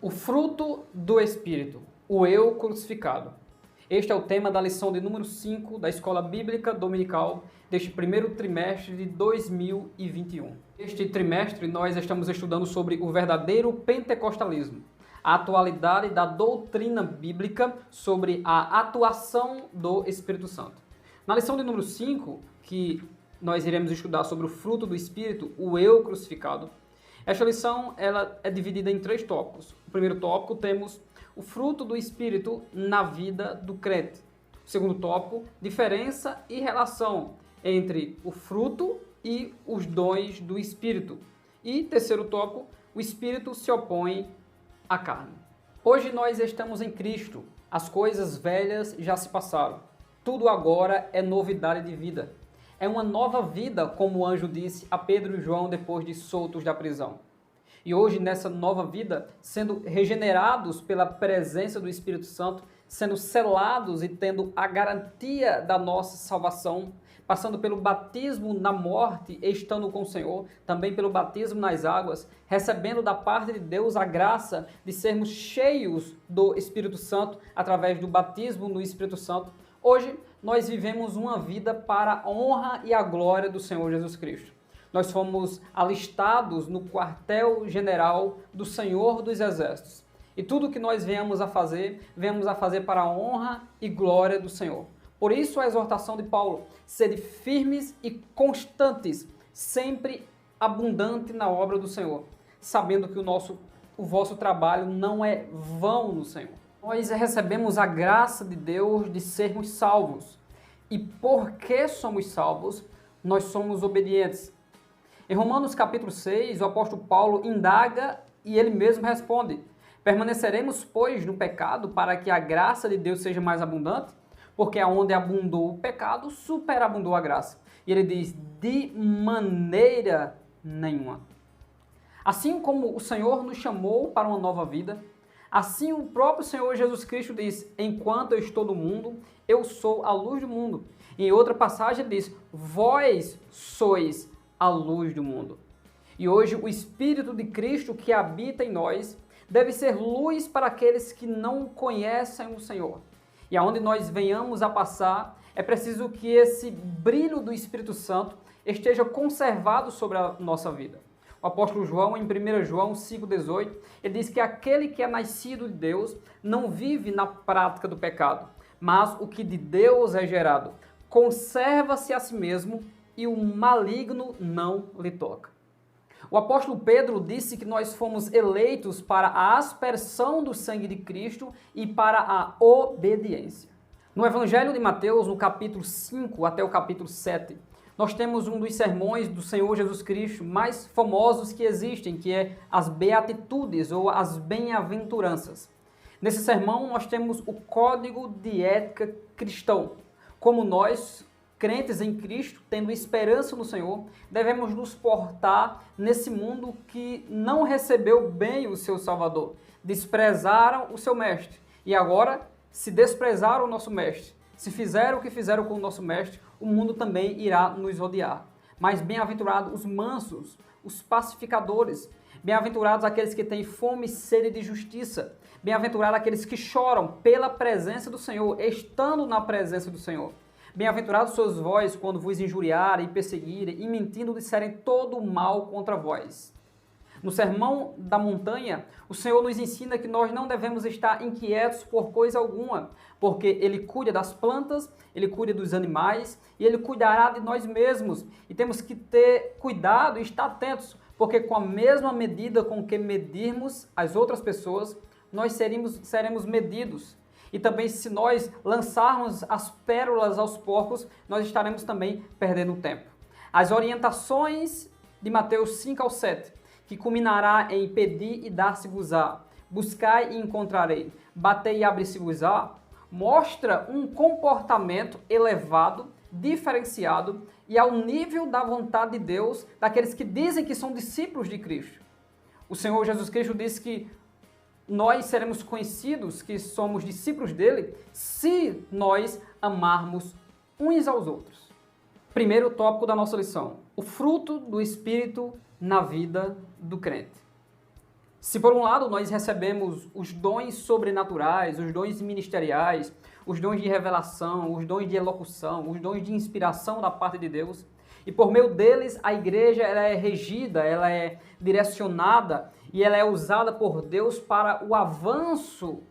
O fruto do Espírito, o eu crucificado. Este é o tema da lição de número 5 da Escola Bíblica Dominical deste primeiro trimestre de 2021. Este trimestre nós estamos estudando sobre o verdadeiro pentecostalismo, a atualidade da doutrina bíblica sobre a atuação do Espírito Santo. Na lição de número 5, que nós iremos estudar sobre o fruto do Espírito, o eu crucificado, esta lição ela é dividida em 3 tópicos. O primeiro tópico temos o fruto do Espírito na vida do crente. O segundo tópico, diferença e relação entre o fruto e os dons do Espírito. E terceiro tópico, o Espírito se opõe à carne. Hoje nós estamos em Cristo. As coisas velhas já se passaram. Tudo agora é novidade de vida. É uma nova vida, como o anjo disse a Pedro e João depois de soltos da prisão. E hoje, nessa nova vida, sendo regenerados pela presença do Espírito Santo, sendo selados e tendo a garantia da nossa salvação, passando pelo batismo na morte, estando com o Senhor, também pelo batismo nas águas, recebendo da parte de Deus a graça de sermos cheios do Espírito Santo através do batismo no Espírito Santo. Hoje, nós vivemos uma vida para a honra e a glória do Senhor Jesus Cristo. Nós fomos alistados no quartel-general do Senhor dos Exércitos. E tudo que nós venhamos a fazer para a honra e glória do Senhor. Por isso a exortação de Paulo, sede firmes e constantes, sempre abundante na obra do Senhor, sabendo que o vosso trabalho não é vão no Senhor. Nós recebemos a graça de Deus de sermos salvos. E porque somos salvos, nós somos obedientes. Em Romanos capítulo 6, o apóstolo Paulo indaga e ele mesmo responde: permaneceremos, pois, no pecado para que a graça de Deus seja mais abundante? Porque aonde abundou o pecado, superabundou a graça. E ele diz: de maneira nenhuma. Assim como o Senhor nos chamou para uma nova vida, assim o próprio Senhor Jesus Cristo diz: enquanto eu estou no mundo, eu sou a luz do mundo. E em outra passagem ele diz: vós sois a luz do mundo. E hoje o Espírito de Cristo que habita em nós deve ser luz para aqueles que não conhecem o Senhor. E aonde nós venhamos a passar, é preciso que esse brilho do Espírito Santo esteja conservado sobre a nossa vida. O apóstolo João, em 1 João 5,18, ele diz que aquele que é nascido de Deus não vive na prática do pecado, mas o que de Deus é gerado conserva-se a si mesmo e o maligno não lhe toca. O apóstolo Pedro disse que nós fomos eleitos para a aspersão do sangue de Cristo e para a obediência. No Evangelho de Mateus, no capítulo 5 até o capítulo 7, nós temos um dos sermões do Senhor Jesus Cristo mais famosos que existem, que é as Beatitudes ou as Bem-aventuranças. Nesse sermão nós temos o código de ética cristão. Como nós, crentes em Cristo, tendo esperança no Senhor, devemos nos portar nesse mundo que não recebeu bem o seu Salvador. Desprezaram o seu Mestre e agora, se desprezaram o nosso Mestre, se fizeram o que fizeram com o nosso Mestre, o mundo também irá nos odiar. Mas bem-aventurados os mansos, os pacificadores, bem-aventurados aqueles que têm fome e sede de justiça, bem-aventurados aqueles que choram pela presença do Senhor, estando na presença do Senhor. Bem-aventurados sois vós quando vos injuriarem, perseguirem e mentindo disserem todo o mal contra vós. No Sermão da Montanha, o Senhor nos ensina que nós não devemos estar inquietos por coisa alguma, porque Ele cuida das plantas, Ele cuida dos animais e Ele cuidará de nós mesmos. E temos que ter cuidado e estar atentos, porque com a mesma medida com que medirmos as outras pessoas, nós seremos medidos. E também se nós lançarmos as pérolas aos porcos, nós estaremos também perdendo tempo. As orientações de Mateus 5 ao 7, que culminará em pedir e dar-se-vos-á, buscai e encontrarei, batei e abri-se-vos-á, mostra um comportamento elevado, diferenciado e ao nível da vontade de Deus, daqueles que dizem que são discípulos de Cristo. O Senhor Jesus Cristo disse que nós seremos conhecidos que somos discípulos dele se nós amarmos uns aos outros. Primeiro tópico da nossa lição: o fruto do Espírito na vida do crente. Se por um lado nós recebemos os dons sobrenaturais, os dons ministeriais, os dons de revelação, os dons de elocução, os dons de inspiração da parte de Deus, e por meio deles a igreja ela é regida, ela é direcionada e ela é usada por Deus para o avanço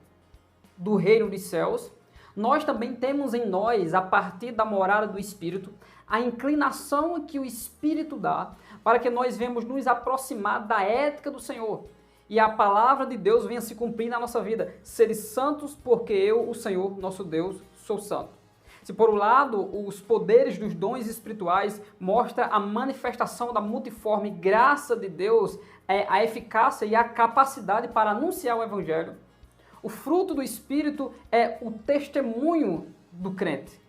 do reino dos céus, nós também temos em nós, a partir da morada do Espírito, a inclinação que o Espírito dá para que nós venhamos nos aproximar da ética do Senhor e a palavra de Deus venha se cumprir na nossa vida. Sede santos, porque eu, o Senhor, nosso Deus, sou santo. Se por um lado os poderes dos dons espirituais mostram a manifestação da multiforme graça de Deus, a eficácia e a capacidade para anunciar o Evangelho, o fruto do Espírito é o testemunho do crente.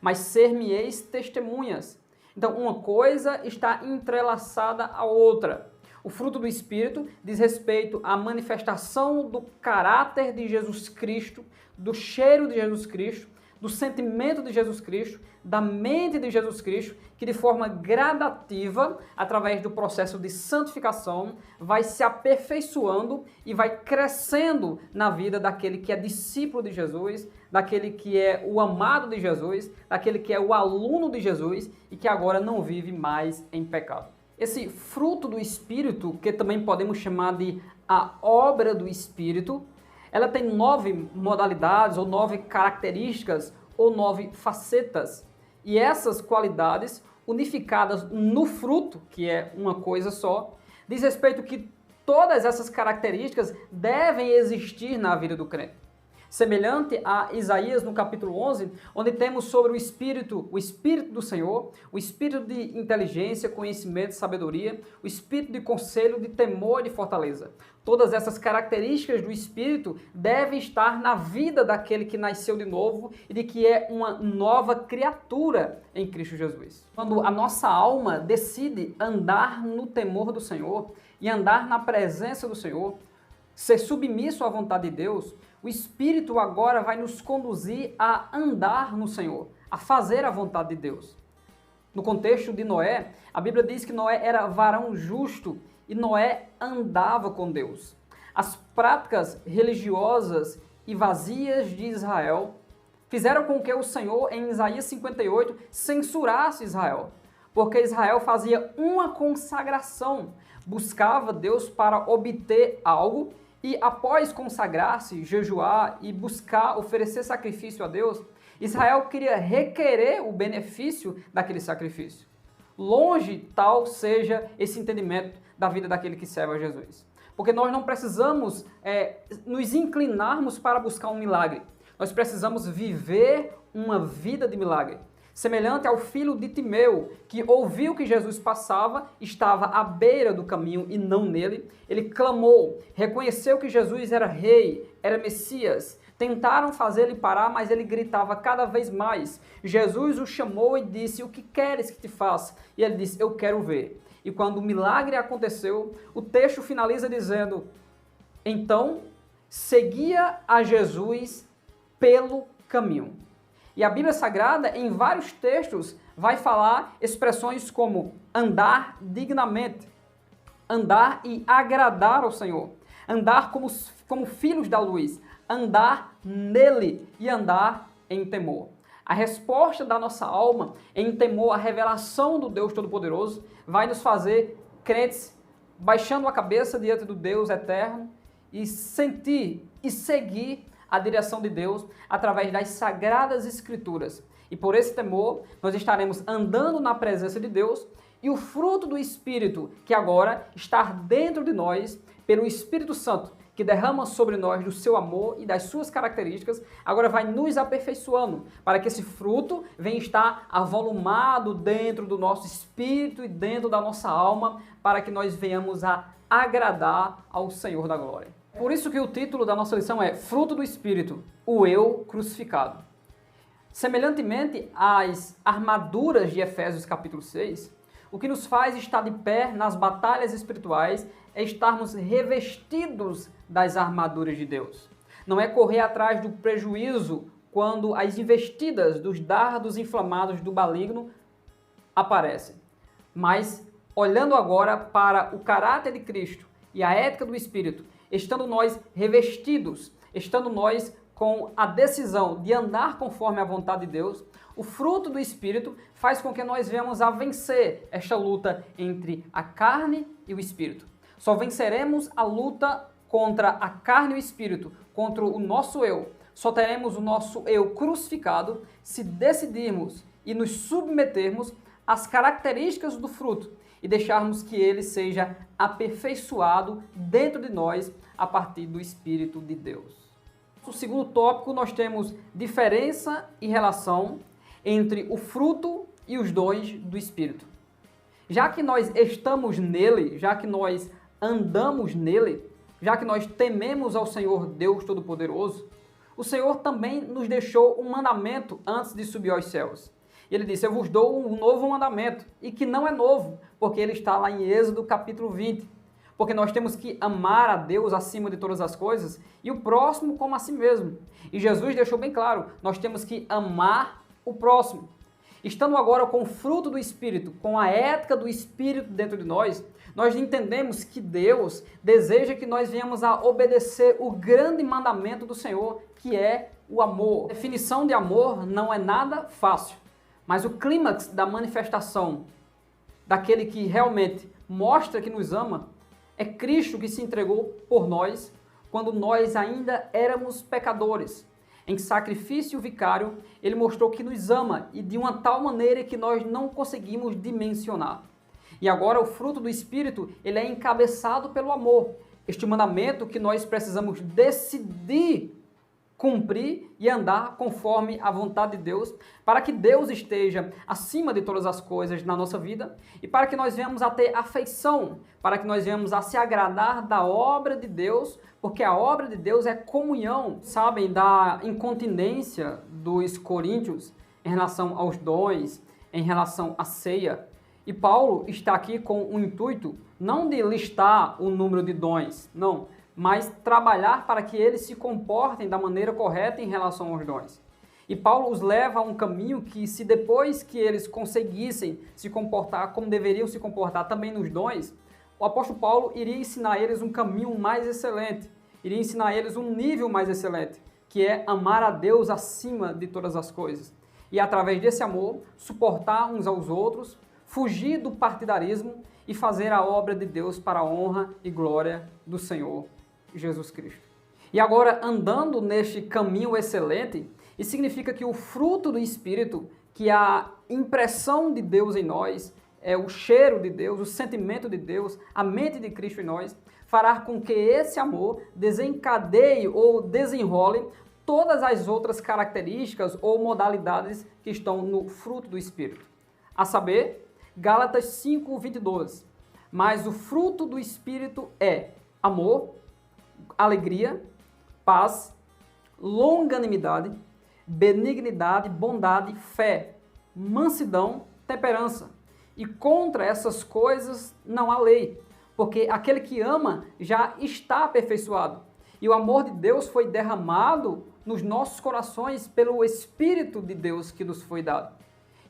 Mas ser-me-eis testemunhas. Então uma coisa está entrelaçada à outra. O fruto do Espírito diz respeito à manifestação do caráter de Jesus Cristo, do cheiro de Jesus Cristo, do sentimento de Jesus Cristo, da mente de Jesus Cristo, que de forma gradativa, através do processo de santificação, vai se aperfeiçoando e vai crescendo na vida daquele que é discípulo de Jesus, daquele que é o amado de Jesus, daquele que é o aluno de Jesus e que agora não vive mais em pecado. Esse fruto do Espírito, que também podemos chamar de a obra do Espírito, ela tem 9 modalidades ou 9 características ou 9 facetas. E essas qualidades, unificadas no fruto, que é uma coisa só, diz respeito que todas essas características devem existir na vida do crente. Semelhante a Isaías no capítulo 11, onde temos sobre o Espírito do Senhor, o Espírito de inteligência, conhecimento, sabedoria, o Espírito de conselho, de temor e de fortaleza. Todas essas características do Espírito devem estar na vida daquele que nasceu de novo e de que é uma nova criatura em Cristo Jesus. Quando a nossa alma decide andar no temor do Senhor e andar na presença do Senhor, ser submisso à vontade de Deus, o Espírito agora vai nos conduzir a andar no Senhor, a fazer a vontade de Deus. No contexto de Noé, a Bíblia diz que Noé era varão justo e Noé andava com Deus. As práticas religiosas e vazias de Israel fizeram com que o Senhor, em Isaías 58, censurasse Israel, porque Israel fazia uma consagração, buscava Deus para obter algo. E após consagrar-se, jejuar e buscar oferecer sacrifício a Deus, Israel queria requerer o benefício daquele sacrifício. Longe tal seja esse entendimento da vida daquele que serve a Jesus. Porque nós não precisamos nos inclinarmos para buscar um milagre. Nós precisamos viver uma vida de milagre. Semelhante ao filho de Timeu, que ouviu que Jesus passava, estava à beira do caminho e não nele. Ele clamou, reconheceu que Jesus era rei, era Messias. Tentaram fazê-lo parar, mas ele gritava cada vez mais. Jesus o chamou e disse, o que queres que te faça? E ele disse, eu quero ver. E quando o milagre aconteceu, o texto finaliza dizendo, então seguia a Jesus pelo caminho. E a Bíblia Sagrada, em vários textos, vai falar expressões como andar dignamente, andar e agradar ao Senhor, andar como filhos da luz, andar nele e andar em temor. A resposta da nossa alma em temor à revelação do Deus Todo-Poderoso vai nos fazer crentes baixando a cabeça diante do Deus eterno e sentir e seguir a direção de Deus através das Sagradas Escrituras. E por esse temor, nós estaremos andando na presença de Deus e o fruto do Espírito, que agora está dentro de nós, pelo Espírito Santo, que derrama sobre nós do seu amor e das suas características, agora vai nos aperfeiçoando, para que esse fruto venha estar avolumado dentro do nosso espírito e dentro da nossa alma, para que nós venhamos a agradar ao Senhor da glória. Por isso que o título da nossa lição é Fruto do Espírito, o Eu crucificado. Semelhantemente às armaduras de Efésios capítulo 6, o que nos faz estar de pé nas batalhas espirituais é estarmos revestidos das armaduras de Deus. Não é correr atrás do prejuízo quando as investidas dos dardos inflamados do maligno aparecem, mas olhando agora para o caráter de Cristo e a ética do Espírito, estando nós revestidos, estando nós com a decisão de andar conforme a vontade de Deus, o fruto do Espírito faz com que nós venhamos a vencer esta luta entre a carne e o Espírito. Só venceremos a luta contra a carne e o Espírito, contra o nosso eu. Só teremos o nosso eu crucificado se decidirmos e nos submetermos às características do fruto e deixarmos que ele seja aperfeiçoado dentro de nós a partir do Espírito de Deus. No segundo tópico, nós temos diferença e relação entre o fruto e os dons do Espírito. Já que nós estamos nele, já que nós andamos nele, já que nós tememos ao Senhor Deus Todo-Poderoso, o Senhor também nos deixou um mandamento antes de subir aos céus. E ele disse: eu vos dou um novo mandamento, e que não é novo, porque ele está lá em Êxodo capítulo 20. Porque nós temos que amar a Deus acima de todas as coisas e o próximo como a si mesmo. E Jesus deixou bem claro, nós temos que amar o próximo. Estando agora com o fruto do Espírito, com a ética do Espírito dentro de nós, nós entendemos que Deus deseja que nós venhamos a obedecer o grande mandamento do Senhor, que é o amor. A definição de amor não é nada fácil, mas o clímax da manifestação daquele que realmente mostra que nos ama é Cristo, que se entregou por nós quando nós ainda éramos pecadores. Em sacrifício vicário, ele mostrou que nos ama e de uma tal maneira que nós não conseguimos dimensionar. E agora o fruto do Espírito, ele é encabeçado pelo amor. Este mandamento que nós precisamos decidir cumprir e andar conforme a vontade de Deus, para que Deus esteja acima de todas as coisas na nossa vida e para que nós venhamos a ter afeição, para que nós venhamos a se agradar da obra de Deus, porque a obra de Deus é comunhão. Sabem da incontinência dos coríntios em relação aos dons, em relação à ceia. E Paulo está aqui com o intuito não de listar o número de dons, não, mas trabalhar para que eles se comportem da maneira correta em relação aos dons. E Paulo os leva a um caminho que, se depois que eles conseguissem se comportar como deveriam se comportar também nos dons, o apóstolo Paulo iria ensinar a eles um caminho mais excelente, iria ensinar a eles um nível mais excelente, que é amar a Deus acima de todas as coisas. E através desse amor, suportar uns aos outros, fugir do partidarismo e fazer a obra de Deus para a honra e glória do Senhor Jesus Cristo. E agora, andando neste caminho excelente, isso significa que o fruto do Espírito, que é a impressão de Deus em nós, é o cheiro de Deus, o sentimento de Deus, a mente de Cristo em nós, fará com que esse amor desencadeie ou desenrole todas as outras características ou modalidades que estão no fruto do Espírito. A saber, Gálatas 5:22. Mas o fruto do Espírito é amor, alegria, paz, longanimidade, benignidade, bondade, fé, mansidão, temperança. E contra essas coisas não há lei, porque aquele que ama já está aperfeiçoado. E o amor de Deus foi derramado nos nossos corações pelo Espírito de Deus que nos foi dado.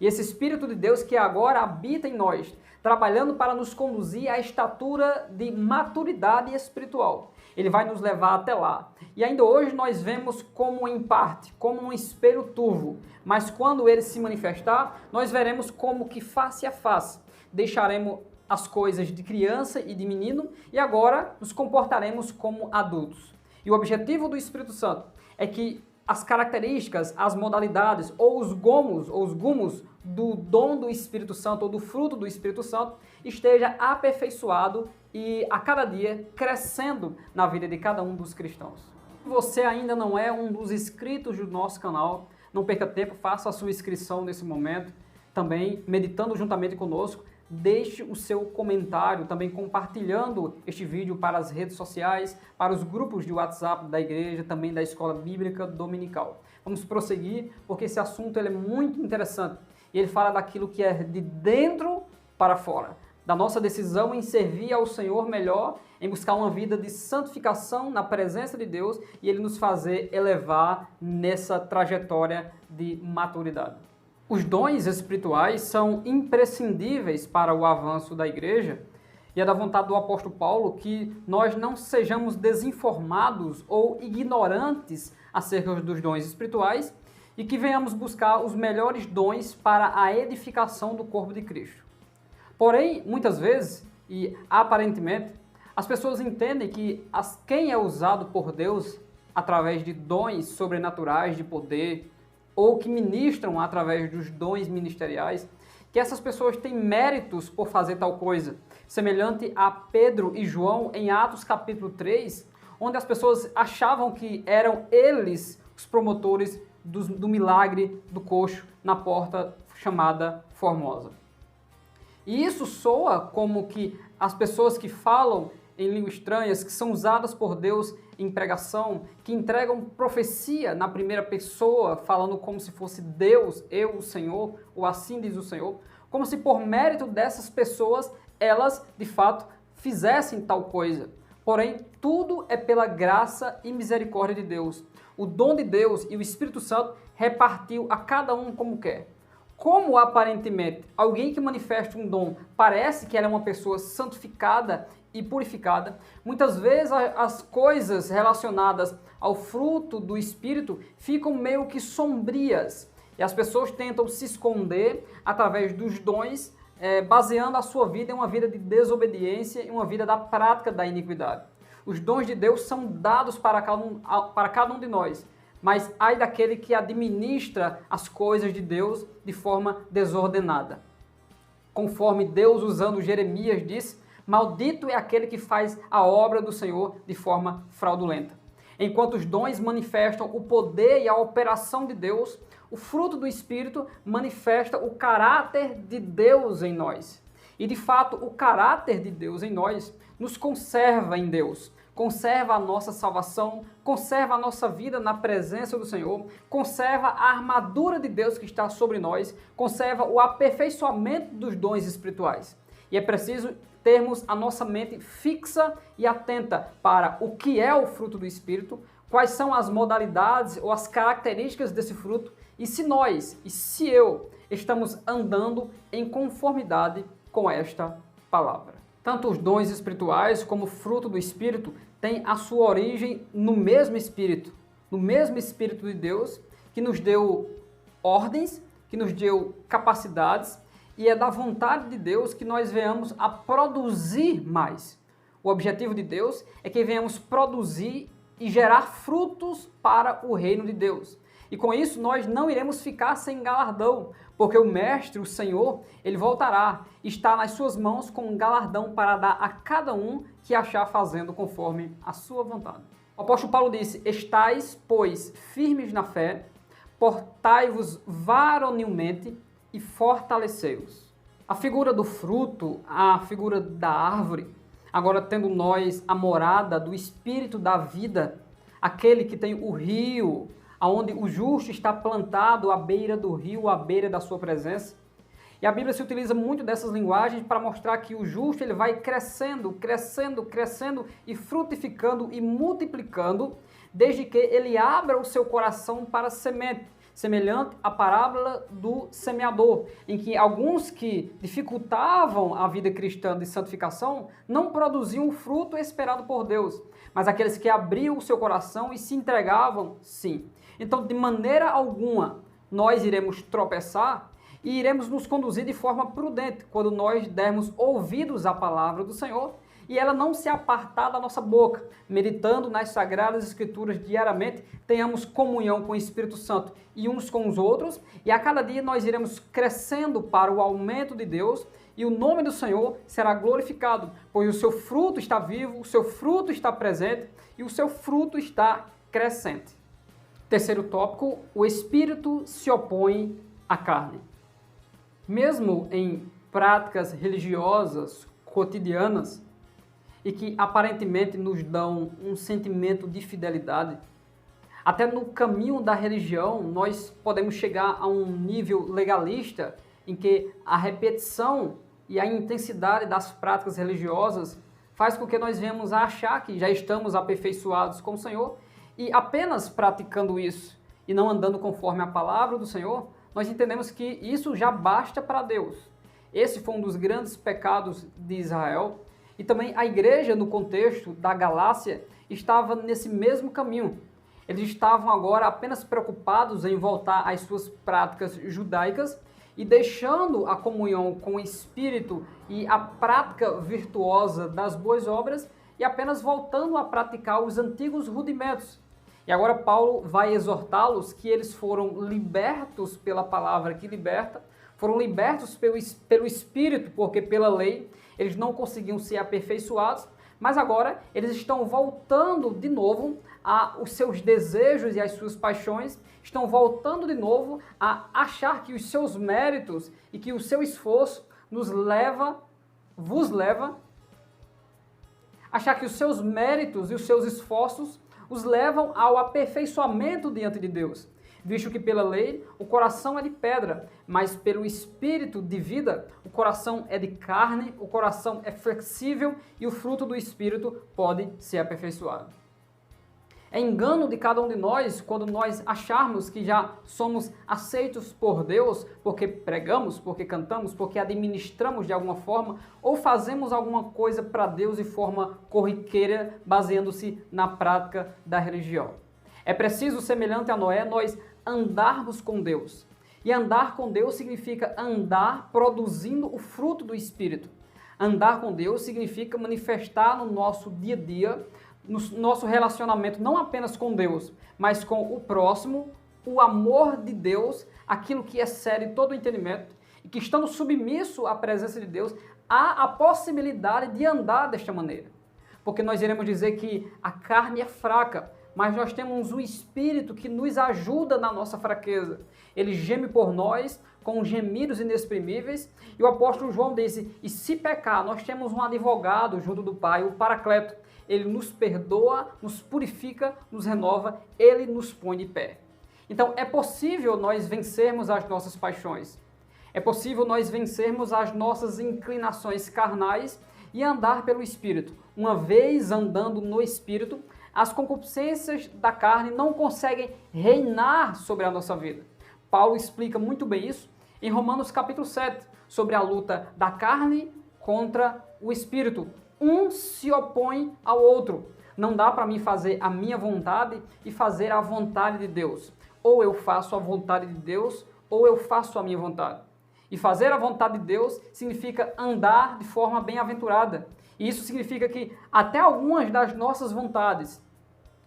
E esse Espírito de Deus que agora habita em nós, trabalhando para nos conduzir à estatura de maturidade espiritual. Ele vai nos levar até lá. E ainda hoje nós vemos como em parte, como um espelho turvo. Mas quando ele se manifestar, nós veremos como que face a face. Deixaremos as coisas de criança e de menino e agora nos comportaremos como adultos. E o objetivo do Espírito Santo é que as características, as modalidades ou os gumos do dom do Espírito Santo ou do fruto do Espírito Santo esteja aperfeiçoado e a cada dia crescendo na vida de cada um dos cristãos. Se você ainda não é um dos inscritos do nosso canal, não perca tempo, faça a sua inscrição nesse momento, também meditando juntamente conosco. Deixe o seu comentário, também compartilhando este vídeo para as redes sociais, para os grupos de WhatsApp da igreja, também da Escola Bíblica Dominical. Vamos prosseguir, porque esse assunto ele é muito interessante. E ele fala daquilo que é de dentro para fora, da nossa decisão em servir ao Senhor melhor, em buscar uma vida de santificação na presença de Deus e Ele nos fazer elevar nessa trajetória de maturidade. Os dons espirituais são imprescindíveis para o avanço da igreja E é da vontade do apóstolo Paulo que nós não sejamos desinformados ou ignorantes acerca dos dons espirituais e que venhamos buscar os melhores dons para a edificação do corpo de Cristo. Porém, muitas vezes, e aparentemente, as pessoas entendem que quem é usado por Deus através de dons sobrenaturais de poder ou que ministram através dos dons ministeriais, que essas pessoas têm méritos por fazer tal coisa, semelhante a Pedro e João em Atos capítulo 3, onde as pessoas achavam que eram eles os promotores do milagre do coxo na porta chamada Formosa. E isso soa como que as pessoas que falam em línguas estranhas, que são usadas por Deus em pregação, que entregam profecia na primeira pessoa, falando como se fosse Deus, eu, o Senhor, ou assim diz o Senhor, como se por mérito dessas pessoas, elas, de fato, fizessem tal coisa. Porém, tudo é pela graça e misericórdia de Deus. O dom de Deus e o Espírito Santo repartiu a cada um como quer. Como aparentemente alguém que manifesta um dom parece que ela é uma pessoa santificada e purificada, muitas vezes as coisas relacionadas ao fruto do Espírito ficam meio que sombrias e as pessoas tentam se esconder através dos dons, baseando a sua vida em uma vida de desobediência e uma vida da prática da iniquidade. Os dons de Deus são dados para cada um de nós, mas ai daquele que administra as coisas de Deus de forma desordenada. Conforme Deus, usando Jeremias, diz: maldito é aquele que faz a obra do Senhor de forma fraudulenta. Enquanto os dons manifestam o poder e a operação de Deus, o fruto do Espírito manifesta o caráter de Deus em nós. E de fato, o caráter de Deus em nós nos conserva em Deus. Conserva a nossa salvação, conserva a nossa vida na presença do Senhor, conserva a armadura de Deus que está sobre nós, conserva o aperfeiçoamento dos dons espirituais. E é preciso termos a nossa mente fixa e atenta para o que é o fruto do Espírito, quais são as modalidades ou as características desse fruto e se nós, e se eu, estamos andando em conformidade com esta palavra. Tanto os dons espirituais como o fruto do Espírito têm a sua origem no mesmo Espírito de Deus, que nos deu ordens, que nos deu capacidades, e é da vontade de Deus que nós venhamos a produzir mais. O objetivo de Deus é que venhamos produzir e gerar frutos para o reino de Deus. E com isso nós não iremos ficar sem galardão, porque o Mestre, o Senhor, ele voltará, está nas suas mãos com um galardão para dar a cada um que achar fazendo conforme a sua vontade. O apóstolo Paulo disse: estais, pois, firmes na fé, portai-vos varonilmente e fortalecei-vos. A figura do fruto, a figura da árvore, agora tendo nós a morada do Espírito da vida, aquele que tem o rio, onde o justo está plantado à beira do rio, à beira da sua presença. E a Bíblia se utiliza muito dessas linguagens para mostrar que o justo ele vai crescendo, crescendo, crescendo e frutificando e multiplicando, desde que ele abra o seu coração para a semente, semelhante à parábola do semeador, em que alguns que dificultavam a vida cristã de santificação não produziam o fruto esperado por Deus, mas aqueles que abriam o seu coração e se entregavam, sim. Então, de maneira alguma, nós iremos tropeçar e iremos nos conduzir de forma prudente quando nós dermos ouvidos à palavra do Senhor e ela não se apartar da nossa boca, meditando nas Sagradas Escrituras diariamente, tenhamos comunhão com o Espírito Santo e uns com os outros, e a cada dia nós iremos crescendo para o aumento de Deus, e o nome do Senhor será glorificado, pois o seu fruto está vivo, o seu fruto está presente, e o seu fruto está crescente. Terceiro tópico, o Espírito se opõe à carne. Mesmo em práticas religiosas cotidianas, e que aparentemente nos dão um sentimento de fidelidade, até no caminho da religião nós podemos chegar a um nível legalista em que a repetição e a intensidade das práticas religiosas faz com que nós venhamos a achar que já estamos aperfeiçoados com o Senhor e apenas praticando isso e não andando conforme a palavra do Senhor, nós entendemos que isso já basta para Deus. Esse foi um dos grandes pecados de Israel, E também a igreja, no contexto da Galácia, estava nesse mesmo caminho. Eles estavam agora apenas preocupados em voltar às suas práticas judaicas e deixando a comunhão com o Espírito e a prática virtuosa das boas obras e apenas voltando a praticar os antigos rudimentos. E agora Paulo vai exortá-los que eles foram libertos pela palavra que liberta, foram libertos pelo Espírito, porque pela lei eles não conseguiam ser aperfeiçoados, mas agora eles estão voltando de novo aos seus desejos e às suas paixões, estão voltando de novo a achar que os seus méritos e que o seu esforço vos leva, achar que os seus méritos e os seus esforços os levam ao aperfeiçoamento diante de Deus, visto que pela lei o coração é de pedra, mas pelo Espírito de vida o coração é de carne, o coração é flexível e o fruto do Espírito pode ser aperfeiçoado. É engano de cada um de nós quando nós acharmos que já somos aceitos por Deus porque pregamos, porque cantamos, porque administramos de alguma forma ou fazemos alguma coisa para Deus de forma corriqueira, baseando-se na prática da religião. É preciso, semelhante a Noé, nós andarmos com Deus. E andar com Deus significa andar produzindo o fruto do Espírito. Andar com Deus significa manifestar no nosso dia a dia, no nosso relacionamento não apenas com Deus, mas com o próximo, o amor de Deus, aquilo que excede todo o entendimento, e que estando submisso à presença de Deus, há a possibilidade de andar desta maneira. Porque nós iremos dizer que a carne é fraca, mas nós temos um Espírito que nos ajuda na nossa fraqueza. Ele geme por nós com gemidos inexprimíveis, e o apóstolo João disse, e se pecar, nós temos um advogado junto do Pai, o Paracleto. Ele nos perdoa, nos purifica, nos renova, ele nos põe de pé. Então é possível nós vencermos as nossas paixões. É possível nós vencermos as nossas inclinações carnais e andar pelo Espírito. Uma vez andando no Espírito, as concupiscências da carne não conseguem reinar sobre a nossa vida. Paulo explica muito bem isso em Romanos capítulo 7, sobre a luta da carne contra o Espírito. Um se opõe ao outro. Não dá para mim fazer a minha vontade e fazer a vontade de Deus. Ou eu faço a vontade de Deus, ou eu faço a minha vontade. E fazer a vontade de Deus significa andar de forma bem-aventurada. E isso significa que até algumas das nossas vontades,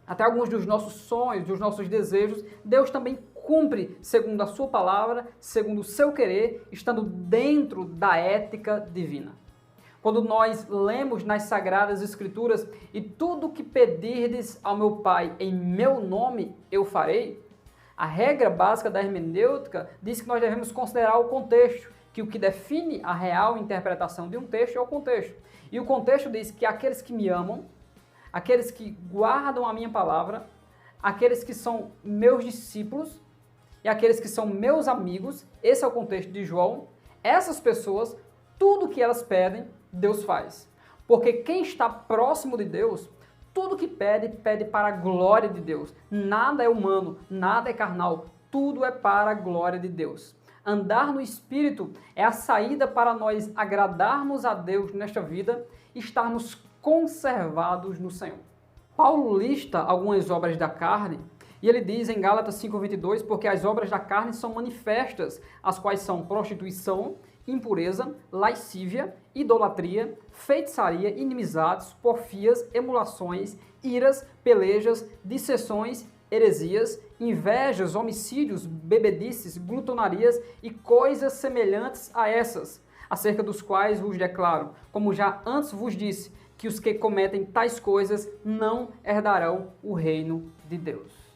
até alguns dos nossos sonhos, dos nossos desejos, Deus também cumpre segundo a sua palavra, segundo o seu querer, estando dentro da ética divina. Quando nós lemos nas Sagradas Escrituras, e tudo que pedirdes ao meu Pai em meu nome eu farei, a regra básica da hermenêutica diz que nós devemos considerar o contexto, que o que define a real interpretação de um texto é o contexto. E o contexto diz que aqueles que me amam, aqueles que guardam a minha palavra, aqueles que são meus discípulos e aqueles que são meus amigos, esse é o contexto de João, essas pessoas, tudo que elas pedem, Deus faz. Porque quem está próximo de Deus, tudo que pede, pede para a glória de Deus. Nada é humano, nada é carnal, tudo é para a glória de Deus. Andar no Espírito é a saída para nós agradarmos a Deus nesta vida e estarmos conservados no Senhor. Paulo lista algumas obras da carne e ele diz em Gálatas 5:22, porque as obras da carne são manifestas, as quais são prostituição, impureza, lascívia, idolatria, feitiçaria, inimizades, porfias, emulações, iras, pelejas, dissensões, heresias, invejas, homicídios, bebedices, glutonarias e coisas semelhantes a essas, acerca dos quais vos declaro, como já antes vos disse, que os que cometem tais coisas não herdarão o reino de Deus.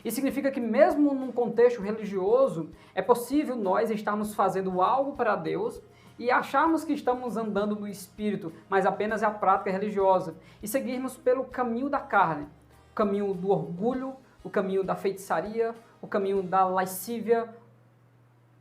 Isso significa que mesmo num contexto religioso, é possível nós estarmos fazendo algo para Deus e acharmos que estamos andando no Espírito, mas apenas é a prática religiosa, e seguirmos pelo caminho da carne, o caminho do orgulho, o caminho da feitiçaria, o caminho da lascívia,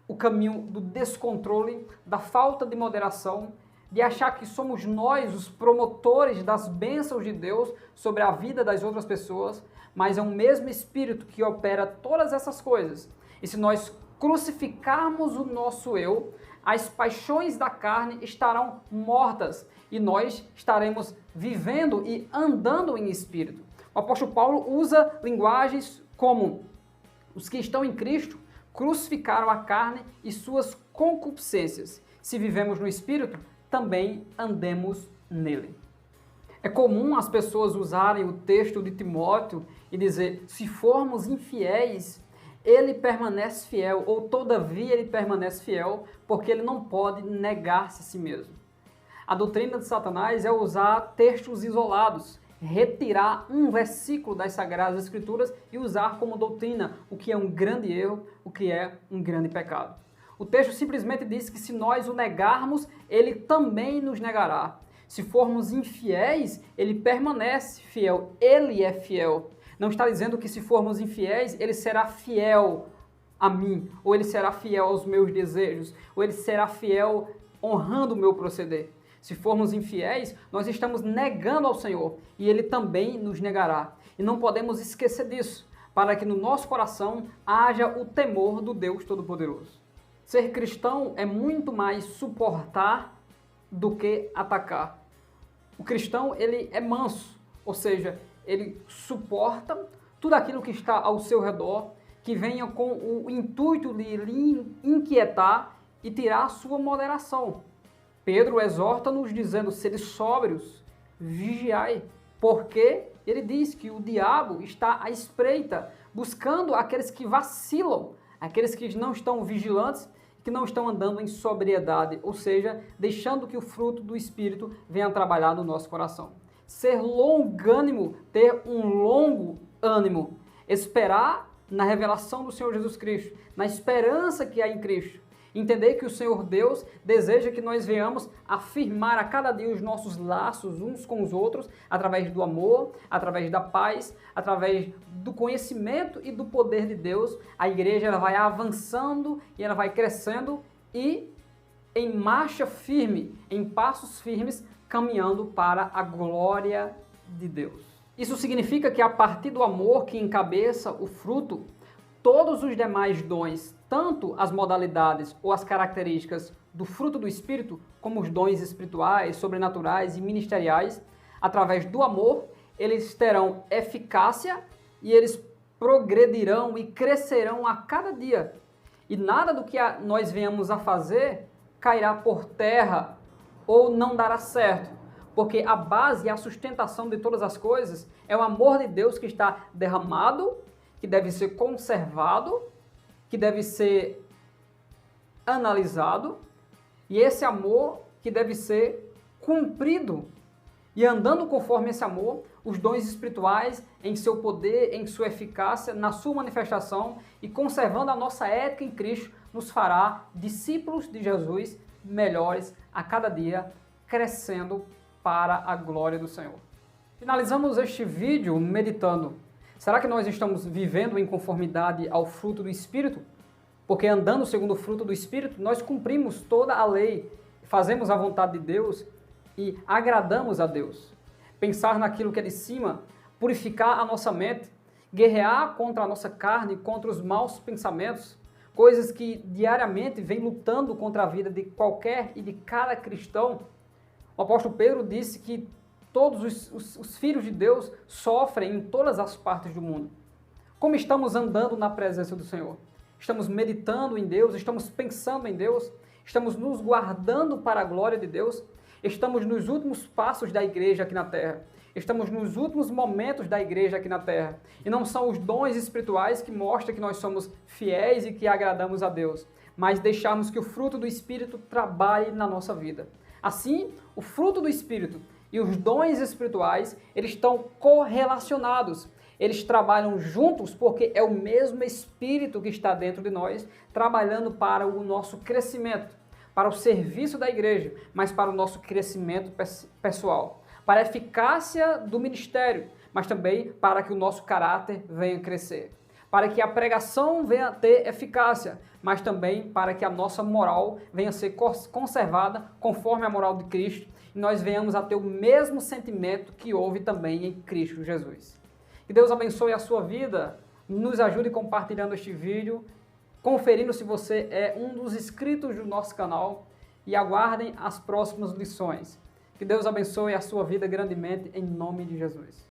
o caminho do descontrole, da falta de moderação, de achar que somos nós os promotores das bênçãos de Deus sobre a vida das outras pessoas, mas é o mesmo Espírito que opera todas essas coisas. E se nós crucificarmos o nosso eu, as paixões da carne estarão mortas e nós estaremos vivendo e andando em espírito. O apóstolo Paulo usa linguagens como: os que estão em Cristo crucificaram a carne e suas concupiscências. Se vivemos no espírito, também andemos nele. É comum as pessoas usarem o texto de Timóteo e dizer: se formos infiéis, ele permanece fiel, ou todavia ele permanece fiel, porque ele não pode negar-se a si mesmo. A doutrina de Satanás é usar textos isolados, retirar um versículo das Sagradas Escrituras e usar como doutrina, o que é um grande erro, o que é um grande pecado. O texto simplesmente diz que se nós o negarmos, ele também nos negará. Se formos infiéis, ele permanece fiel, ele é fiel. Não está dizendo que se formos infiéis, ele será fiel a mim, ou ele será fiel aos meus desejos, ou ele será fiel honrando o meu proceder. Se formos infiéis, nós estamos negando ao Senhor e ele também nos negará. E não podemos esquecer disso, para que no nosso coração haja o temor do Deus Todo-Poderoso. Ser cristão é muito mais suportar do que atacar. O cristão, ele é manso, ou seja, ele suporta tudo aquilo que está ao seu redor, que venha com o intuito de lhe inquietar e tirar a sua moderação. Pedro exorta-nos dizendo: sede sóbrios, vigiai, porque ele diz que o diabo está à espreita, buscando aqueles que vacilam, aqueles que não estão vigilantes, que não estão andando em sobriedade, ou seja, deixando que o fruto do Espírito venha trabalhar no nosso coração. Ser longânimo, ter um longo ânimo, esperar na revelação do Senhor Jesus Cristo, na esperança que há em Cristo. Entender que o Senhor Deus deseja que nós venhamos afirmar a cada dia os nossos laços uns com os outros, através do amor, através da paz, através do conhecimento e do poder de Deus. A igreja ela vai avançando e ela vai crescendo e em marcha firme, em passos firmes, caminhando para a glória de Deus. Isso significa que a partir do amor que encabeça o fruto, todos os demais dons, tanto as modalidades ou as características do fruto do Espírito, como os dons espirituais, sobrenaturais e ministeriais, através do amor, eles terão eficácia e eles progredirão e crescerão a cada dia. E nada do que nós venhamos a fazer cairá por terra ou não dará certo, porque a base e a sustentação de todas as coisas é o amor de Deus que está derramado, que deve ser conservado, que deve ser analisado, e esse amor que deve ser cumprido. E andando conforme esse amor, os dons espirituais em seu poder, em sua eficácia, na sua manifestação e conservando a nossa ética em Cristo, nos fará discípulos de Jesus melhores a cada dia, crescendo para a glória do Senhor. Finalizamos este vídeo meditando: será que nós estamos vivendo em conformidade ao fruto do Espírito? Porque andando segundo o fruto do Espírito, nós cumprimos toda a lei, fazemos a vontade de Deus e agradamos a Deus. Pensar naquilo que é de cima, purificar a nossa mente, guerrear contra a nossa carne, contra os maus pensamentos, coisas que diariamente vêm lutando contra a vida de qualquer e de cada cristão. O apóstolo Pedro disse que todos os filhos de Deus sofrem em todas as partes do mundo. Como estamos andando na presença do Senhor? Estamos meditando em Deus, estamos pensando em Deus, estamos nos guardando para a glória de Deus, estamos nos últimos passos da igreja aqui na terra, estamos nos últimos momentos da igreja aqui na terra, e não são os dons espirituais que mostram que nós somos fiéis e que agradamos a Deus, mas deixarmos que o fruto do Espírito trabalhe na nossa vida. Assim, o fruto do Espírito e os dons espirituais, eles estão correlacionados. Eles trabalham juntos porque é o mesmo Espírito que está dentro de nós, trabalhando para o nosso crescimento, para o serviço da igreja, mas para o nosso crescimento pessoal, para a eficácia do ministério, mas também para que o nosso caráter venha crescer, para que a pregação venha a ter eficácia, mas também para que a nossa moral venha a ser conservada conforme a moral de Cristo e nós venhamos a ter o mesmo sentimento que houve também em Cristo Jesus. Que Deus abençoe a sua vida, nos ajude compartilhando este vídeo conferindo se você é um dos inscritos do nosso canal e aguardem as próximas lições. Que Deus abençoe a sua vida grandemente em nome de Jesus.